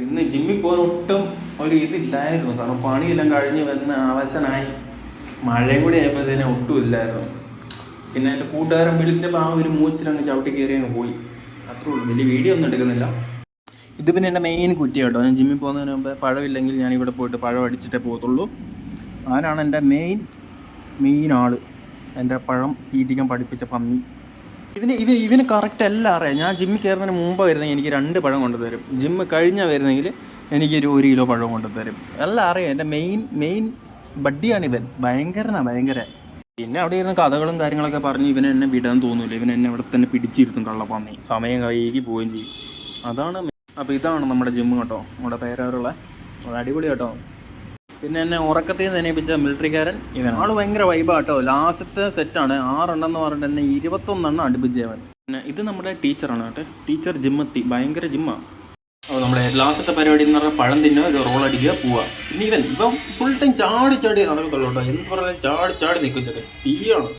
ഇന്ന് ജിമ്മിൽ പോകാൻ ഒട്ടും ഒരു ഇതില്ലായിരുന്നു. കാരണം പണിയെല്ലാം കഴിഞ്ഞ് വന്ന് അവശനായി. മഴയും കൂടി ആയപ്പോഴത്തേനും ഒട്ടും ഇല്ലായിരുന്നു. പിന്നെ എൻ്റെ കൂട്ടുകാരൻ വിളിച്ചപ്പോൾ ആ ഒരു മൂച്ചിലങ്ങ് ചവിട്ടി കയറി അങ്ങ് പോയി. അത്രേ ഉള്ളൂ. വലിയ വീഡിയോ ഒന്നും എടുക്കുന്നില്ല. ഇത് പിന്നെ എൻ്റെ മെയിൻ കുറ്റി കേട്ടോ. ഞാൻ ജിമ്മിൽ പോകുന്നതിന് മുമ്പ് പഴമില്ലെങ്കിൽ ഞാൻ ഇവിടെ പോയിട്ട് പഴം അടിച്ചിട്ടേ പോകത്തുള്ളൂ. അവനാണ് എൻ്റെ മെയിൻ ആൾ. എൻ്റെ പഴം തീറ്റിക്കാൻ പഠിപ്പിച്ച പന്നി. ഇവന് കറക്റ്റ് എല്ലാം അറിയാം. ഞാൻ ജിമ്മിൽ കയറുന്നതിന് മുമ്പ് വരുന്നെങ്കിൽ എനിക്ക് 2 പഴം കൊണ്ടുതരും. ജിമ്മ് കഴിഞ്ഞാൽ വരുന്നെങ്കിൽ എനിക്കൊരു 1 കിലോ പഴം കൊണ്ടുതരും. എല്ലാം അറിയാം. എൻ്റെ മെയിൻ ബഡ്ഡിയാണ് ഇവൻ. ഭയങ്കര. പിന്നെ അവിടെ ഇരുന്ന് കഥകളും കാര്യങ്ങളൊക്കെ പറഞ്ഞ് ഇവനെ എന്നെ വിടാൻ തോന്നില്ല. ഇവൻ എന്നെ ഇവിടെ തന്നെ പിടിച്ചിരുത്തും കള്ളപ്പന്നി. സമയം കൈകി പോവുകയും ചെയ്യും. അതാണ്. അപ്പോൾ ഇതാണ് നമ്മുടെ ജിമ്മ് കേട്ടോ. നമ്മുടെ പേരവരുള്ള അടിപൊളി കേട്ടോ. പിന്നെ എന്നെ ഉറക്കത്തിൽ നിന്ന് എണീപ്പിച്ച മിലിറ്ററിക്കാരൻ ഇവനാണ്. ആൾ ഭയങ്കര വൈബാട്ടോ. ലാസ്റ്റത്തെ സെറ്റാണ് 6 എണ്ണം പറഞ്ഞിട്ട് എന്നെ 21 എണ്ണം അടുപ്പിച്ചവൻ. പിന്നെ ഇത് നമ്മുടെ ടീച്ചറാണ് കേട്ടോ. ടീച്ചർ ജിമ്മെത്തി. ഭയങ്കര ജിമ്മാണ്. അപ്പോൾ നമ്മുടെ ലാസ്റ്റത്തെ പരിപാടി എന്ന് പറഞ്ഞാൽ പഴം തിന്നുക, ഒരു റോൾ അടിക്കുക, പോവുക. പിന്നെ ഇവൻ ഫുൾ ടൈം ചാടി നടക്കത്തുള്ളൂ കേട്ടോ. എന്ത് പറഞ്ഞാലും ചാടി നിൽക്കും. ചെറിയ തീയാണ്.